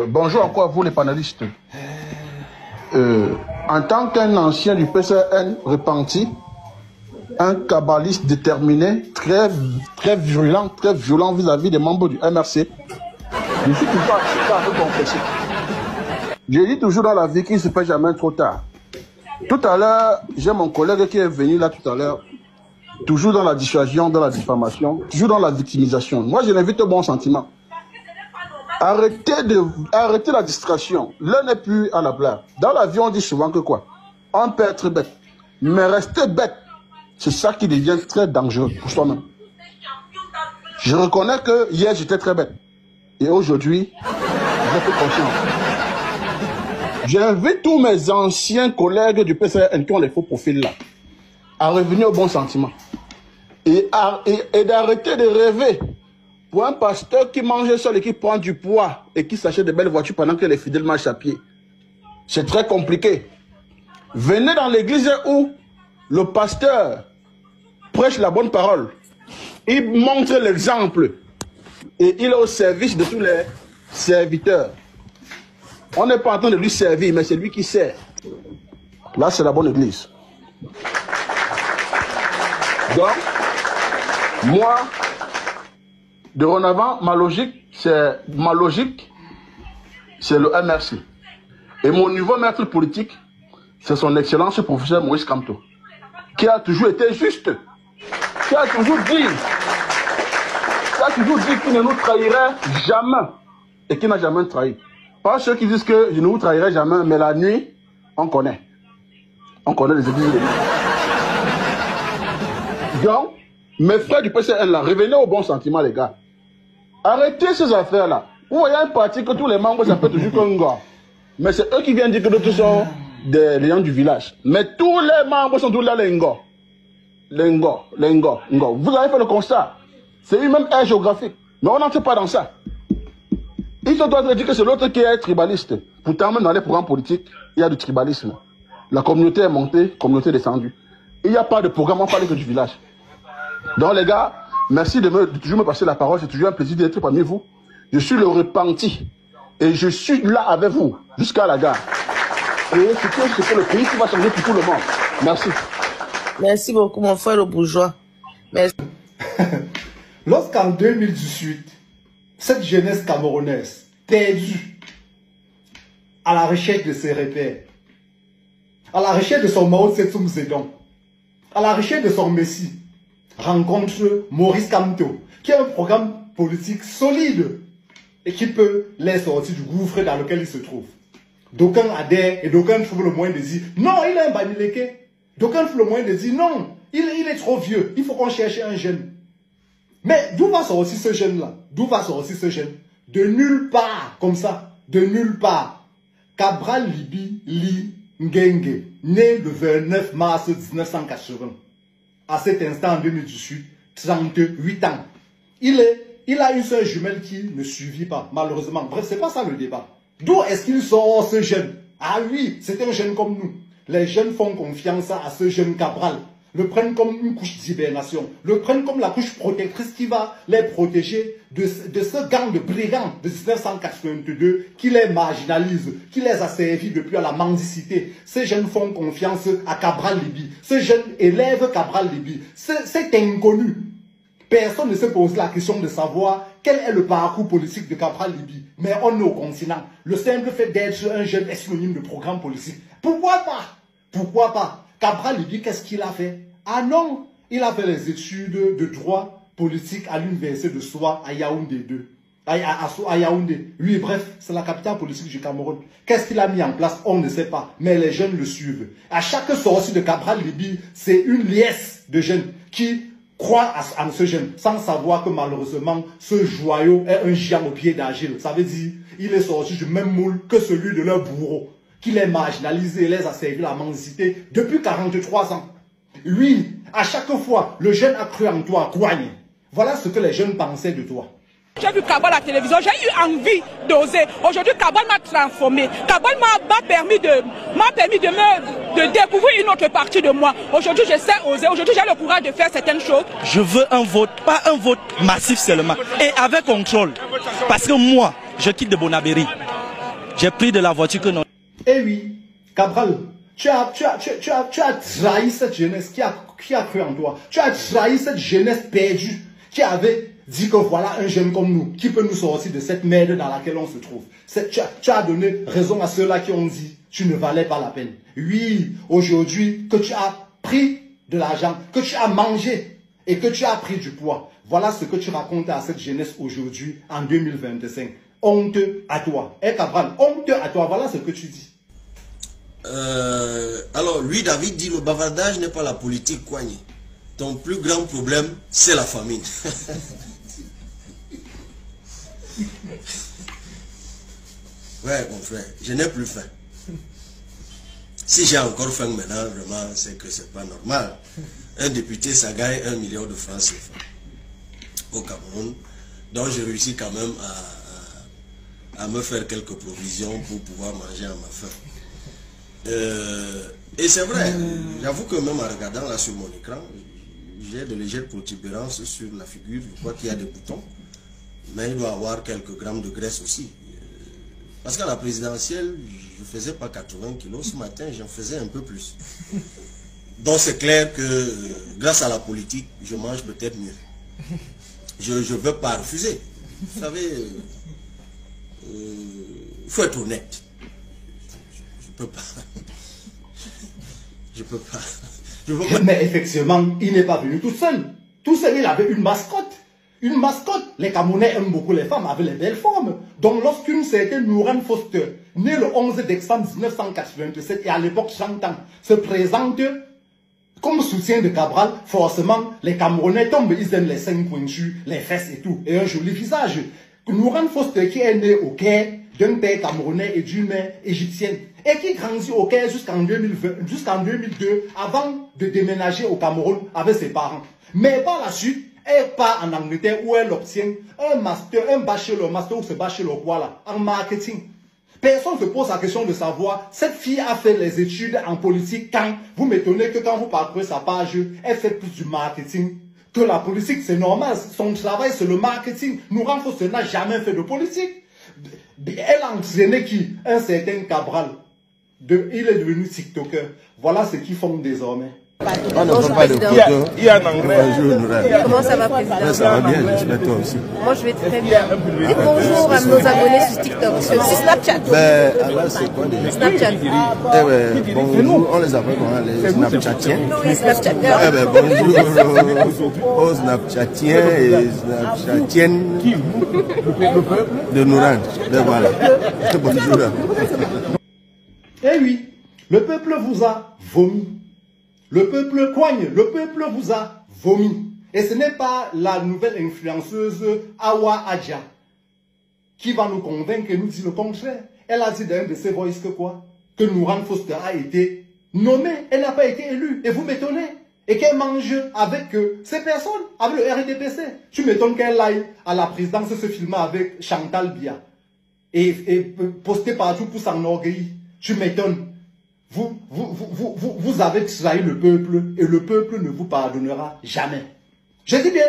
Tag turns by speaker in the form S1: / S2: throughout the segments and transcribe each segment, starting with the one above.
S1: Bonjour encore à vous les panélistes. En tant qu'un ancien du PCN repenti, un kabbaliste déterminé, très violent vis-à-vis des membres du MRC, je suis toujours à vous confesser. Je dis toujours dans la vie qu'il ne se fait jamais trop tard. Tout à l'heure, j'ai mon collègue qui est venu là tout à l'heure, toujours dans la dissuasion, dans la diffamation, toujours dans la victimisation. Moi, je l'invite au bon sentiment. Arrêtez la distraction. L'un n'est plus à la blague. Dans la vie, on dit souvent que quoi? On peut être bête. Mais rester bête, c'est ça qui devient très dangereux pour soi-même. Je reconnais que hier, j'étais très bête. Et aujourd'hui, j'ai fait conscience. J'invite tous mes anciens collègues du PCN qui ont les faux profils là à revenir au bon sentiment. Et d'arrêter de rêver. Pour un pasteur qui mange seul et qui prend du poids et qui s'achète de belles voitures pendant que les fidèles marchent à pied, c'est très compliqué. Venez dans l'église où le pasteur prêche la bonne parole. Il montre l'exemple. Et il est au service de tous les serviteurs. On n'est pas en train de lui servir, mais c'est lui qui sert. Là, c'est la bonne église. Donc, moi, de renavant, ma logique, c'est le MRC. Et mon nouveau maître politique, c'est son excellence, le professeur Maurice Kamto, qui a toujours été juste, qui a toujours dit qu'il ne nous trahirait jamais, et qui n'a jamais trahi. Pas ceux qui disent que je ne vous trahirai jamais, mais la nuit, on connaît. On connaît les églises. Donc, mes frères du PCN là, revenez au bon sentiment, les gars. Arrêtez ces affaires-là. Vous voyez un parti que tous les membres s'appellent toujours Congo. Mais c'est eux qui viennent dire que d'autres sont des gens du village. Mais tous les membres sont tous là, les Ngo. Les Ngo. Vous avez fait le constat. C'est une même aire géographique. Mais on n'entre pas dans ça. Ils sont en train de dire que c'est l'autre qui est tribaliste. Pourtant, même dans les programmes politiques, il y a du tribalisme. La communauté est montée, communauté est descendue. Il n'y a pas de programme, on parle que du village. Donc les gars, merci de toujours me passer la parole. C'est toujours un plaisir d'être parmi vous. Je suis le repenti. Et je suis là avec vous, jusqu'à la gare. Et c'est le pays qui va changer pour tout le monde. Merci.
S2: Merci beaucoup, mon frère le bourgeois. Merci.
S3: Lorsqu'en 2018, cette jeunesse camerounaise, perdue, à la recherche de ses repères, à la recherche de son Mao Tse-tung Zedong, à la recherche de son Messie, rencontre Maurice Kamto, qui a un programme politique solide et qui peut les sortir du gouffre dans lequel il se trouve. D'aucuns adhèrent et d'aucuns trouvent le moyen de dire non, il est un Bamileke. D'aucuns trouvent le moyen de dire non, il est trop vieux, il faut qu'on cherche un jeune. Mais d'où va sortir ce jeune-là? D'où va sortir ce jeune? De nulle part, comme ça, de nulle part. Cabral Libi Li Ngenge, né le 29 mars 1980. À cet instant, en 2018, 38 ans. Il a une seule jumelle qui ne suivit pas, malheureusement. Bref, c'est pas ça le débat. D'où est-ce qu'il sort ce jeune? Ah oui, c'est un jeune comme nous. Les jeunes font confiance à ce jeune Cabral. Le prennent comme une couche d'hibernation. Le prennent comme la couche protectrice qui va les protéger de ce gang de brigands de 1982 qui les marginalise, qui les a servis depuis à la mendicité. Ces jeunes font confiance à Cabral Libi. Ces jeunes élèvent Cabral Libi. C'est inconnu. Personne ne se pose la question de savoir quel est le parcours politique de Cabral Libi. Mais on est au continent. Le simple fait d'être un jeune est synonyme de programme politique. Pourquoi pas? Pourquoi pas? Cabral Libi, qu'est-ce qu'il a fait? Ah non, il a fait les études de droit politique à l'université de Soa à Yaoundé 2. À Yaoundé. Oui, bref, c'est la capitale politique du Cameroun. Qu'est-ce qu'il a mis en place? On ne sait pas. Mais les jeunes le suivent. À chaque sortie de Cabral Libi, c'est une liesse de jeunes qui croient à ce jeune, sans savoir que malheureusement, ce joyau est un géant au pied d'argile. Ça veut dire, il est sorti du même moule que celui de leur bourreau, qui les marginalisé et les a servi la mendicité depuis 43 ans. Oui, à chaque fois, le jeune a cru en toi, Kouagne. Voilà ce que les jeunes pensaient de toi.
S4: J'ai vu Cabal à la télévision, j'ai eu envie d'oser. Aujourd'hui, Cabal m'a transformé. Cabal m'a permis de découvrir une autre partie de moi. Aujourd'hui, je sais oser. Aujourd'hui, j'ai le courage de faire certaines choses.
S5: Je veux un vote, pas un vote massif seulement. Et avec contrôle. Parce que moi, je quitte de Bonabéry. j'ai pris de la voiture que non.
S3: Eh oui, Cabral, tu as trahi cette jeunesse qui a cru en toi. Tu as trahi cette jeunesse perdue qui avait dit que voilà un jeune comme nous qui peut nous sortir de cette merde dans laquelle on se trouve. Tu as donné raison à ceux-là qui ont dit tu ne valais pas la peine. Oui, aujourd'hui que tu as pris de l'argent, que tu as mangé et que tu as pris du poids. Voilà ce que tu racontes à cette jeunesse aujourd'hui en 2025. Honte à toi. Eh Cabral, honte à toi. Voilà ce que tu dis.
S6: Alors, lui, David dit, le bavardage n'est pas la politique, Kouagny. Ton plus grand problème, c'est la famine. Ouais, mon frère, je n'ai plus faim. Si j'ai encore faim maintenant, vraiment, c'est que c'est pas normal. Un député, ça gagne 1 million de francs CFA au Cameroun. Donc, j'ai réussi quand même à me faire quelques provisions pour pouvoir manger à ma faim. Et c'est vrai, j'avoue que même en regardant là sur mon écran, j'ai de légères protubérances sur la figure. Je crois qu'il y a des boutons, mais il doit y avoir quelques grammes de graisse aussi. Parce qu'à la présidentielle, je ne faisais pas 80 kilos. Ce matin, j'en faisais un peu plus. Donc c'est clair que grâce à la politique, je mange peut-être mieux. Je ne veux pas refuser. Vous savez, il faut être honnête. Je peux pas. Je peux pas.
S3: Mais effectivement, il n'est pas venu tout seul. Tout seul, il avait une mascotte. Une mascotte. Les Camerounais aiment beaucoup les femmes avec les belles formes. Donc lorsqu'une certaine Nourane Foster, née le 11 décembre 1987 et à l'époque 30 ans, se présente comme soutien de Cabral, forcément, les Camerounais tombent, ils aiment les seins pointus, les fesses et tout, et un joli visage. Nourane Foster qui est née au Caire, d'un père camerounais et d'une mère égyptienne, et qui grandit au Caire jusqu'en 2002, avant de déménager au Cameroun avec ses parents. Mais par la suite, elle part en Angleterre où elle obtient un master, un master ou ce bachelor quoi là, en marketing. Personne ne se pose la question de savoir, cette fille a fait les études en politique quand vous m'étonnez que quand vous parcourez sa page, elle fait plus du marketing que la politique. C'est normal, son travail c'est le marketing. Nourane Foster n'a jamais fait de politique. Elle a entraîné qui? Un certain Cabral. Il est devenu TikToker. Voilà ce qu'ils font désormais.
S7: Bonjour, président. Comment ça va, président?
S8: Ça va bien, j'espère toi aussi.
S7: Moi, je vais très bien. Dites bonjour à nos abonnés sur TikTok, sur Snapchat.
S8: Alors, c'est quoi déjà?
S7: Snapchat.
S8: Bonjour, on les appelle comment, les Snapchatiens?
S7: Oui, Snapchat.
S8: Bonjour aux Snapchatiens et Snapchatiennes de Nourane. Voilà. Bonjour.
S3: Eh oui, le peuple vous a vomi. Le peuple coigne, le peuple vous a vomi. Et ce n'est pas la nouvelle influenceuse Awa Adja qui va nous convaincre et nous dire le contraire. Elle a dit dans un de ses voices que quoi? Que Nourane Foster a été nommée, elle n'a pas été élue. Et vous m'étonnez. Et qu'elle mange avec ces personnes, avec le RDPC. Tu m'étonnes qu'elle aille à la présidence se filmer avec Chantal Bia. Et poster partout pour s'enorgueillir. Tu m'étonnes. Vous avez trahi le peuple et le peuple ne vous pardonnera jamais. Je dis bien,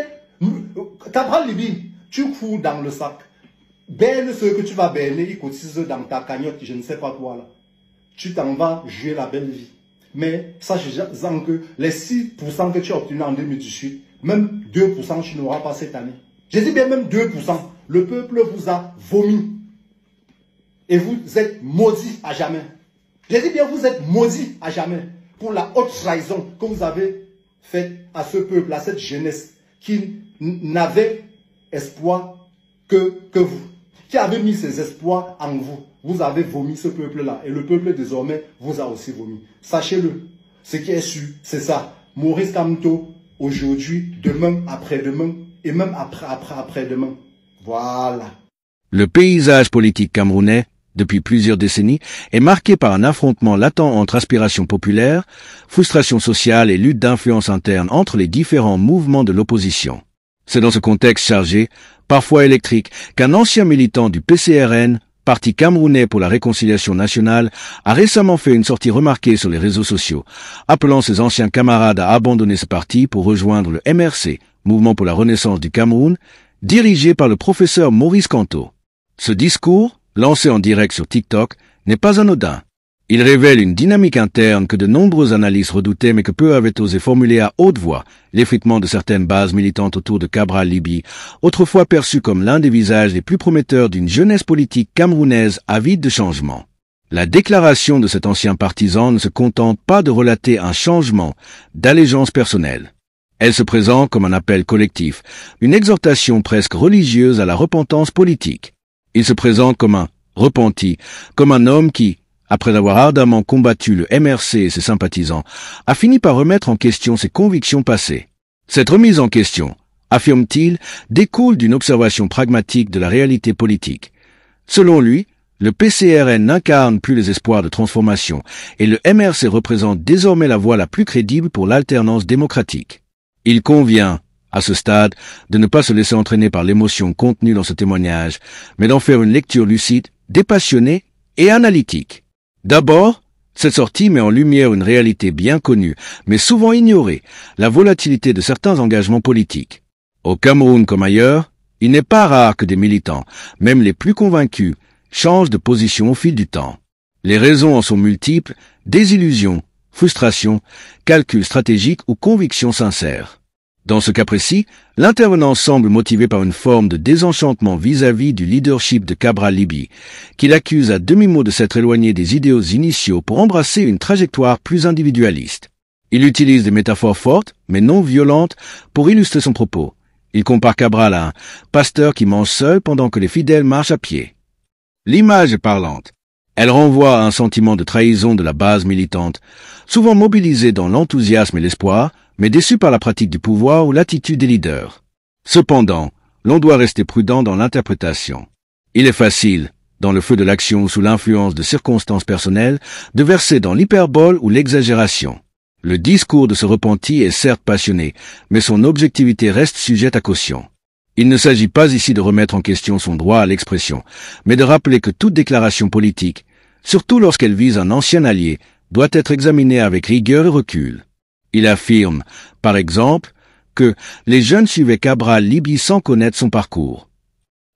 S3: Cabral Libi, tu cours dans le sac. Berne ce que tu vas berner, il cotise dans ta cagnotte, je ne sais pas quoi là. Tu t'en vas jouer la belle vie. Mais sache-en que les 6% que tu as obtenus en 2018, même 2% tu n'auras pas cette année. Je dis bien même 2%. Le peuple vous a vomi. Et vous êtes maudits à jamais. J'ai dit bien, vous êtes maudits à jamais pour la haute trahison que vous avez faite à ce peuple, à cette jeunesse qui n'avait espoir que vous, qui avait mis ses espoirs en vous. Vous avez vomi ce peuple-là et le peuple désormais vous a aussi vomi. Sachez-le, ce qui est sûr, c'est ça. Maurice Kamto, aujourd'hui, demain, après-demain et même après-demain. Voilà.
S9: Le paysage politique camerounais, depuis plusieurs décennies, est marqué par un affrontement latent entre aspiration populaire, frustration sociale et lutte d'influence interne entre les différents mouvements de l'opposition. C'est dans ce contexte chargé, parfois électrique, qu'un ancien militant du PCRN, Parti camerounais pour la réconciliation nationale, a récemment fait une sortie remarquée sur les réseaux sociaux, appelant ses anciens camarades à abandonner ce parti pour rejoindre le MRC, Mouvement pour la Renaissance du Cameroun, dirigé par le professeur Maurice Kamto. Ce discours, lancé en direct sur TikTok, n'est pas anodin. Il révèle une dynamique interne que de nombreux analystes redoutaient mais que peu avaient osé formuler à haute voix, l'effritement de certaines bases militantes autour de Cabral Libby, autrefois perçu comme l'un des visages les plus prometteurs d'une jeunesse politique camerounaise avide de changement. La déclaration de cet ancien partisan ne se contente pas de relater un changement d'allégeance personnelle. Elle se présente comme un appel collectif, une exhortation presque religieuse à la repentance politique. Il se présente comme un repenti, comme un homme qui, après avoir ardemment combattu le MRC et ses sympathisants, a fini par remettre en question ses convictions passées. Cette remise en question, affirme-t-il, découle d'une observation pragmatique de la réalité politique. Selon lui, le PCRN n'incarne plus les espoirs de transformation et le MRC représente désormais la voie la plus crédible pour l'alternance démocratique. Il convient, à ce stade, de ne pas se laisser entraîner par l'émotion contenue dans ce témoignage, mais d'en faire une lecture lucide, dépassionnée et analytique. D'abord, cette sortie met en lumière une réalité bien connue, mais souvent ignorée, la volatilité de certains engagements politiques. Au Cameroun comme ailleurs, il n'est pas rare que des militants, même les plus convaincus, changent de position au fil du temps. Les raisons en sont multiples, désillusions, frustrations, calculs stratégiques ou convictions sincères. Dans ce cas précis, l'intervenant semble motivé par une forme de désenchantement vis-à-vis du leadership de Cabral Libby, qu'il accuse à demi-mot de s'être éloigné des idéaux initiaux pour embrasser une trajectoire plus individualiste. Il utilise des métaphores fortes, mais non violentes, pour illustrer son propos. Il compare Cabral à un pasteur qui mange seul pendant que les fidèles marchent à pied. L'image est parlante. Elle renvoie à un sentiment de trahison de la base militante, souvent mobilisée dans l'enthousiasme et l'espoir, mais déçue par la pratique du pouvoir ou l'attitude des leaders. Cependant, l'on doit rester prudent dans l'interprétation. Il est facile, dans le feu de l'action ou sous l'influence de circonstances personnelles, de verser dans l'hyperbole ou l'exagération. Le discours de ce repenti est certes passionné, mais son objectivité reste sujette à caution. Il ne s'agit pas ici de remettre en question son droit à l'expression, mais de rappeler que toute déclaration politique, surtout lorsqu'elle vise un ancien allié, doit être examinée avec rigueur et recul. Il affirme, par exemple, que les jeunes suivaient Cabral Libby sans connaître son parcours.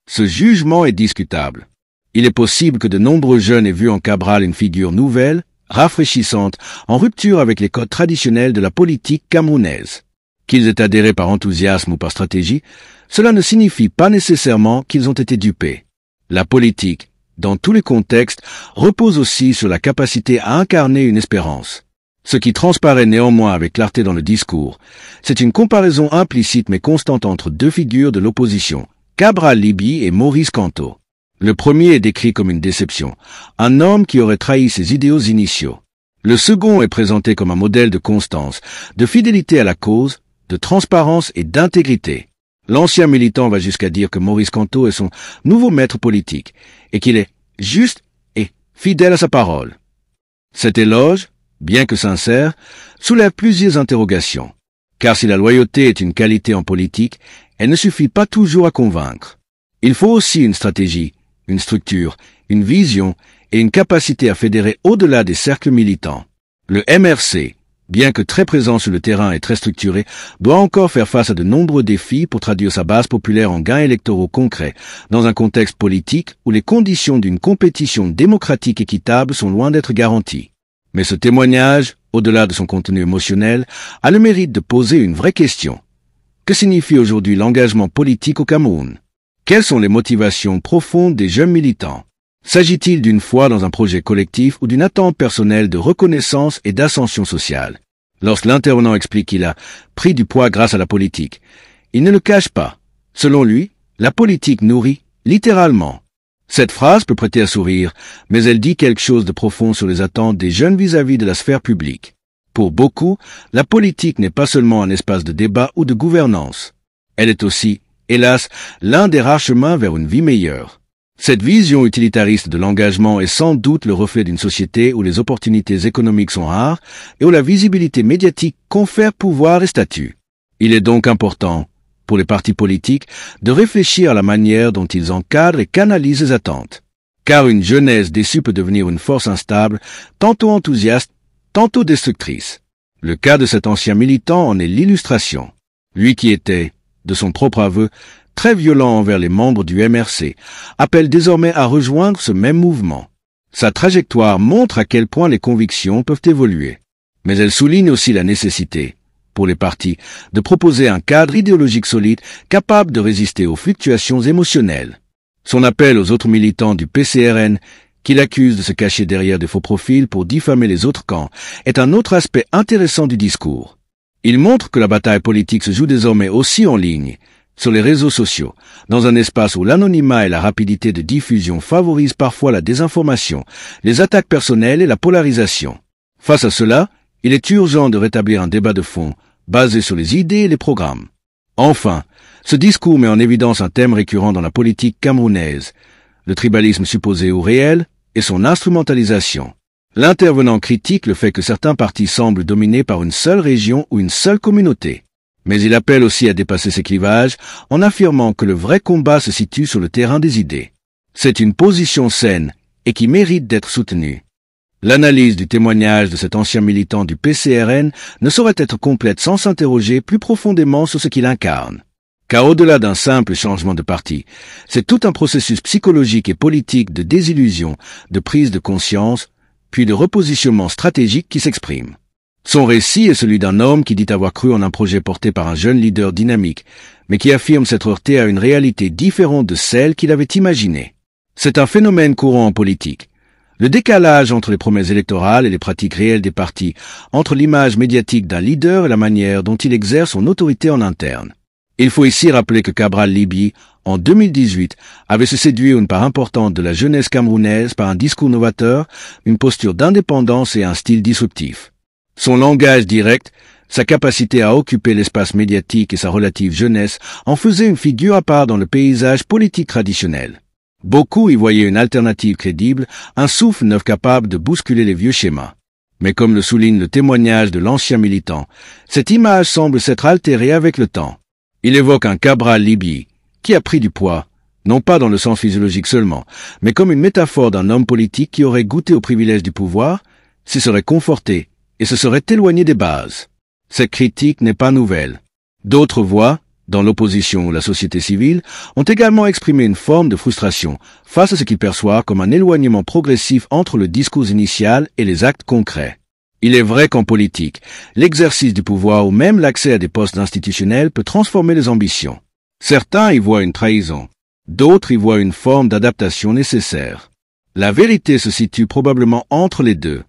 S9: Ce jugement est discutable. Il est possible que de nombreux jeunes aient vu en Cabral une figure nouvelle, rafraîchissante, en rupture avec les codes traditionnels de la politique camerounaise. Qu'ils aient adhéré par enthousiasme ou par stratégie, cela ne signifie pas nécessairement qu'ils ont été dupés. La politique, dans tous les contextes, repose aussi sur la capacité à incarner une espérance. Ce qui transparaît néanmoins avec clarté dans le discours, c'est une comparaison implicite mais constante entre deux figures de l'opposition, Cabral Libby et Maurice Kamto. Le premier est décrit comme une déception, un homme qui aurait trahi ses idéaux initiaux. Le second est présenté comme un modèle de constance, de fidélité à la cause, de transparence et d'intégrité. L'ancien militant va jusqu'à dire que Maurice Kamto est son nouveau maître politique et qu'il est juste et fidèle à sa parole. Cet éloge, bien que sincère, soulève plusieurs interrogations. Car si la loyauté est une qualité en politique, elle ne suffit pas toujours à convaincre. Il faut aussi une stratégie, une structure, une vision et une capacité à fédérer au-delà des cercles militants. Le MRC, bien que très présent sur le terrain et très structuré, doit encore faire face à de nombreux défis pour traduire sa base populaire en gains électoraux concrets, dans un contexte politique où les conditions d'une compétition démocratique équitable sont loin d'être garanties. Mais ce témoignage, au-delà de son contenu émotionnel, a le mérite de poser une vraie question. Que signifie aujourd'hui l'engagement politique au Cameroun? Quelles sont les motivations profondes des jeunes militants? S'agit-il d'une foi dans un projet collectif ou d'une attente personnelle de reconnaissance et d'ascension sociale? Lorsque l'intervenant explique qu'il a pris du poids grâce à la politique, il ne le cache pas. Selon lui, la politique nourrit, littéralement. Cette phrase peut prêter à sourire, mais elle dit quelque chose de profond sur les attentes des jeunes vis-à-vis de la sphère publique. Pour beaucoup, la politique n'est pas seulement un espace de débat ou de gouvernance. Elle est aussi, hélas, l'un des rares chemins vers une vie meilleure. Cette vision utilitariste de l'engagement est sans doute le reflet d'une société où les opportunités économiques sont rares et où la visibilité médiatique confère pouvoir et statut. Il est donc important, pour les partis politiques, de réfléchir à la manière dont ils encadrent et canalisent les attentes. Car une jeunesse déçue peut devenir une force instable, tantôt enthousiaste, tantôt destructrice. Le cas de cet ancien militant en est l'illustration. Lui qui était, de son propre aveu, très violent envers les membres du MRC, appelle désormais à rejoindre ce même mouvement. Sa trajectoire montre à quel point les convictions peuvent évoluer. Mais elle souligne aussi la nécessité, pour les partis, de proposer un cadre idéologique solide capable de résister aux fluctuations émotionnelles. Son appel aux autres militants du PCRN, qu'il accuse de se cacher derrière de faux profils pour diffamer les autres camps, est un autre aspect intéressant du discours. Il montre que la bataille politique se joue désormais aussi en ligne, sur les réseaux sociaux, dans un espace où l'anonymat et la rapidité de diffusion favorisent parfois la désinformation, les attaques personnelles et la polarisation. Face à cela, il est urgent de rétablir un débat de fond, basé sur les idées et les programmes. Enfin, ce discours met en évidence un thème récurrent dans la politique camerounaise, le tribalisme supposé ou réel et son instrumentalisation. L'intervenant critique le fait que certains partis semblent dominés par une seule région ou une seule communauté. Mais il appelle aussi à dépasser ces clivages en affirmant que le vrai combat se situe sur le terrain des idées. C'est une position saine et qui mérite d'être soutenue. L'analyse du témoignage de cet ancien militant du PCRN ne saurait être complète sans s'interroger plus profondément sur ce qu'il incarne. Car au-delà d'un simple changement de parti, c'est tout un processus psychologique et politique de désillusion, de prise de conscience, puis de repositionnement stratégique qui s'exprime. Son récit est celui d'un homme qui dit avoir cru en un projet porté par un jeune leader dynamique, mais qui affirme s'être heurté à une réalité différente de celle qu'il avait imaginée. C'est un phénomène courant en politique. Le décalage entre les promesses électorales et les pratiques réelles des partis, entre l'image médiatique d'un leader et la manière dont il exerce son autorité en interne. Il faut ici rappeler que Cabral Libye, en 2018, avait se séduire une part importante de la jeunesse camerounaise par un discours novateur, une posture d'indépendance et un style disruptif. Son langage direct, sa capacité à occuper l'espace médiatique et sa relative jeunesse en faisaient une figure à part dans le paysage politique traditionnel. Beaucoup y voyaient une alternative crédible, un souffle neuf capable de bousculer les vieux schémas. Mais comme le souligne le témoignage de l'ancien militant, cette image semble s'être altérée avec le temps. Il évoque un Cabral Libye qui a pris du poids, non pas dans le sens physiologique seulement, mais comme une métaphore d'un homme politique qui aurait goûté aux privilèges du pouvoir, s'y serait conforté et se serait éloigné des bases. Cette critique n'est pas nouvelle. D'autres voix, dans l'opposition ou la société civile, ont également exprimé une forme de frustration face à ce qu'ils perçoivent comme un éloignement progressif entre le discours initial et les actes concrets. Il est vrai qu'en politique, l'exercice du pouvoir ou même l'accès à des postes institutionnels peut transformer les ambitions. Certains y voient une trahison, d'autres y voient une forme d'adaptation nécessaire. La vérité se situe probablement entre les deux.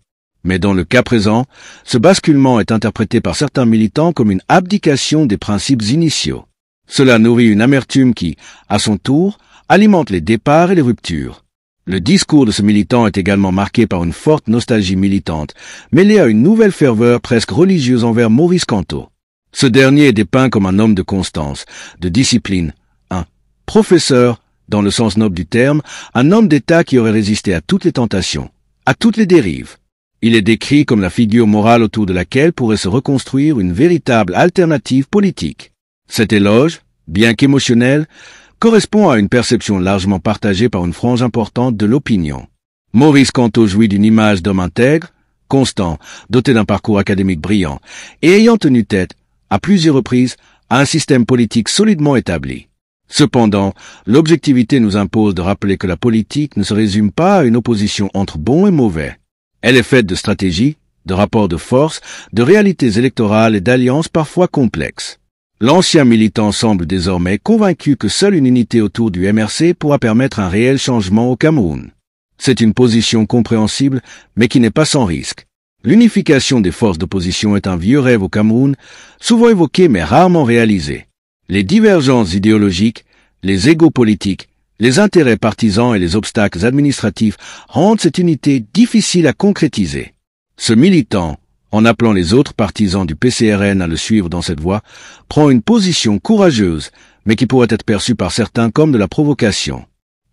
S9: Mais dans le cas présent, ce basculement est interprété par certains militants comme une abdication des principes initiaux. Cela nourrit une amertume qui, à son tour, alimente les départs et les ruptures. Le discours de ce militant est également marqué par une forte nostalgie militante, mêlée à une nouvelle ferveur presque religieuse envers Maurice Kamto. Ce dernier est dépeint comme un homme de constance, de discipline, un professeur, dans le sens noble du terme, un homme d'État qui aurait résisté à toutes les tentations, à toutes les dérives. Il est décrit comme la figure morale autour de laquelle pourrait se reconstruire une véritable alternative politique. Cet éloge, bien qu'émotionnel, correspond à une perception largement partagée par une frange importante de l'opinion. Maurice Kamto jouit d'une image d'homme intègre, constant, doté d'un parcours académique brillant, et ayant tenu tête, à plusieurs reprises, à un système politique solidement établi. Cependant, l'objectivité nous impose de rappeler que la politique ne se résume pas à une opposition entre bons et mauvais. Elle est faite de stratégies, de rapports de force, de réalités électorales et d'alliances parfois complexes. L'ancien militant semble désormais convaincu que seule une unité autour du MRC pourra permettre un réel changement au Cameroun. C'est une position compréhensible, mais qui n'est pas sans risque. L'unification des forces d'opposition est un vieux rêve au Cameroun, souvent évoqué mais rarement réalisé. Les divergences idéologiques, les égos politiques, les intérêts partisans et les obstacles administratifs rendent cette unité difficile à concrétiser. Ce militant, en appelant les autres partisans du PCRN à le suivre dans cette voie, prend une position courageuse, mais qui pourrait être perçue par certains comme de la provocation.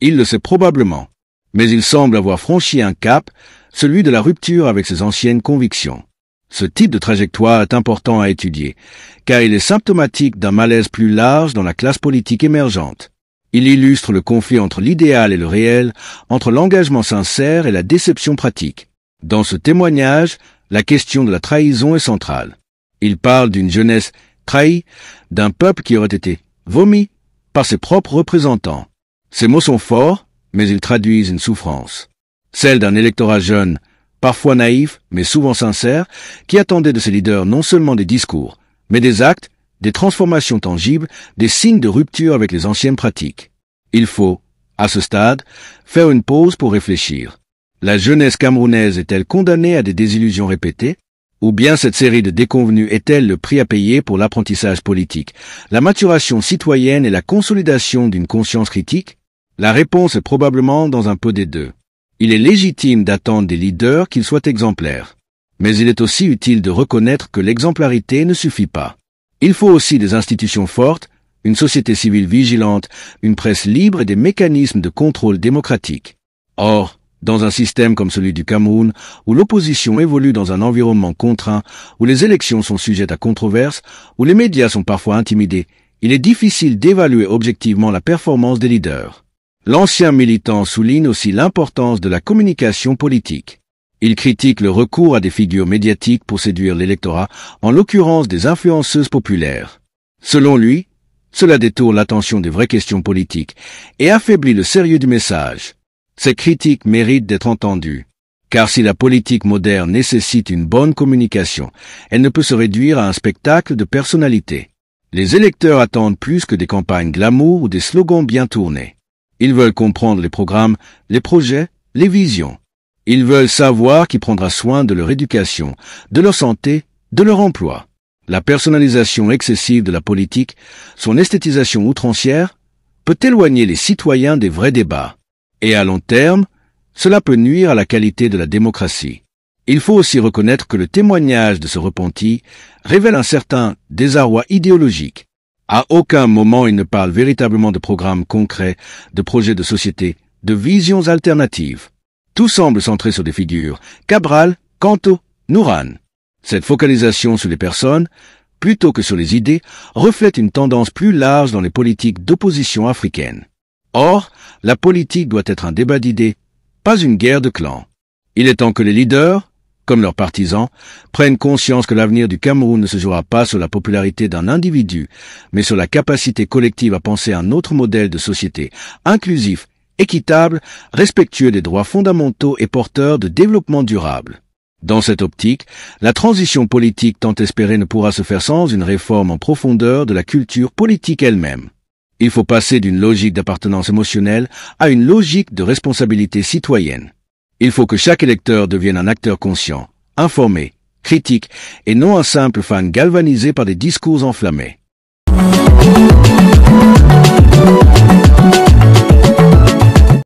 S9: Il le sait probablement, mais il semble avoir franchi un cap, celui de la rupture avec ses anciennes convictions. Ce type de trajectoire est important à étudier, car il est symptomatique d'un malaise plus large dans la classe politique émergente. Il illustre le conflit entre l'idéal et le réel, entre l'engagement sincère et la déception pratique. Dans ce témoignage, la question de la trahison est centrale. Il parle d'une jeunesse trahie, d'un peuple qui aurait été vomi, par ses propres représentants. Ces mots sont forts, mais ils traduisent une souffrance. Celle d'un électorat jeune, parfois naïf, mais souvent sincère, qui attendait de ses leaders non seulement des discours, mais des actes, des transformations tangibles, des signes de rupture avec les anciennes pratiques. Il faut, à ce stade, faire une pause pour réfléchir. La jeunesse camerounaise est-elle condamnée à des désillusions répétées? Ou bien cette série de déconvenues est-elle le prix à payer pour l'apprentissage politique, la maturation citoyenne et la consolidation d'une conscience critique? La réponse est probablement dans un peu des deux. Il est légitime d'attendre des leaders qu'ils soient exemplaires. Mais il est aussi utile de reconnaître que l'exemplarité ne suffit pas. Il faut aussi des institutions fortes, une société civile vigilante, une presse libre et des mécanismes de contrôle démocratique. Or, dans un système comme celui du Cameroun, où l'opposition évolue dans un environnement contraint, où les élections sont sujettes à controverses, où les médias sont parfois intimidés, il est difficile d'évaluer objectivement la performance des leaders. L'ancien militant souligne aussi l'importance de la communication politique. Il critique le recours à des figures médiatiques pour séduire l'électorat, en l'occurrence des influenceuses populaires. Selon lui, cela détourne l'attention des vraies questions politiques et affaiblit le sérieux du message. Ces critiques méritent d'être entendues. Car si la politique moderne nécessite une bonne communication, elle ne peut se réduire à un spectacle de personnalité. Les électeurs attendent plus que des campagnes glamour ou des slogans bien tournés. Ils veulent comprendre les programmes, les projets, les visions. Ils veulent savoir qui prendra soin de leur éducation, de leur santé, de leur emploi. La personnalisation excessive de la politique, son esthétisation outrancière, peut éloigner les citoyens des vrais débats. Et à long terme, cela peut nuire à la qualité de la démocratie. Il faut aussi reconnaître que le témoignage de ce repenti révèle un certain désarroi idéologique. À aucun moment il ne parle véritablement de programmes concrets, de projets de société, de visions alternatives. Tout semble centré sur des figures, Cabral, Kanto, Nourane. Cette focalisation sur les personnes, plutôt que sur les idées, reflète une tendance plus large dans les politiques d'opposition africaines. Or, la politique doit être un débat d'idées, pas une guerre de clans. Il est temps que les leaders, comme leurs partisans, prennent conscience que l'avenir du Cameroun ne se jouera pas sur la popularité d'un individu, mais sur la capacité collective à penser un autre modèle de société, inclusif, équitable, respectueux des droits fondamentaux et porteur de développement durable. Dans cette optique, la transition politique tant espérée ne pourra se faire sans une réforme en profondeur de la culture politique elle-même. Il faut passer d'une logique d'appartenance émotionnelle à une logique de responsabilité citoyenne. Il faut que chaque électeur devienne un acteur conscient, informé, critique et non un simple fan galvanisé par des discours enflammés.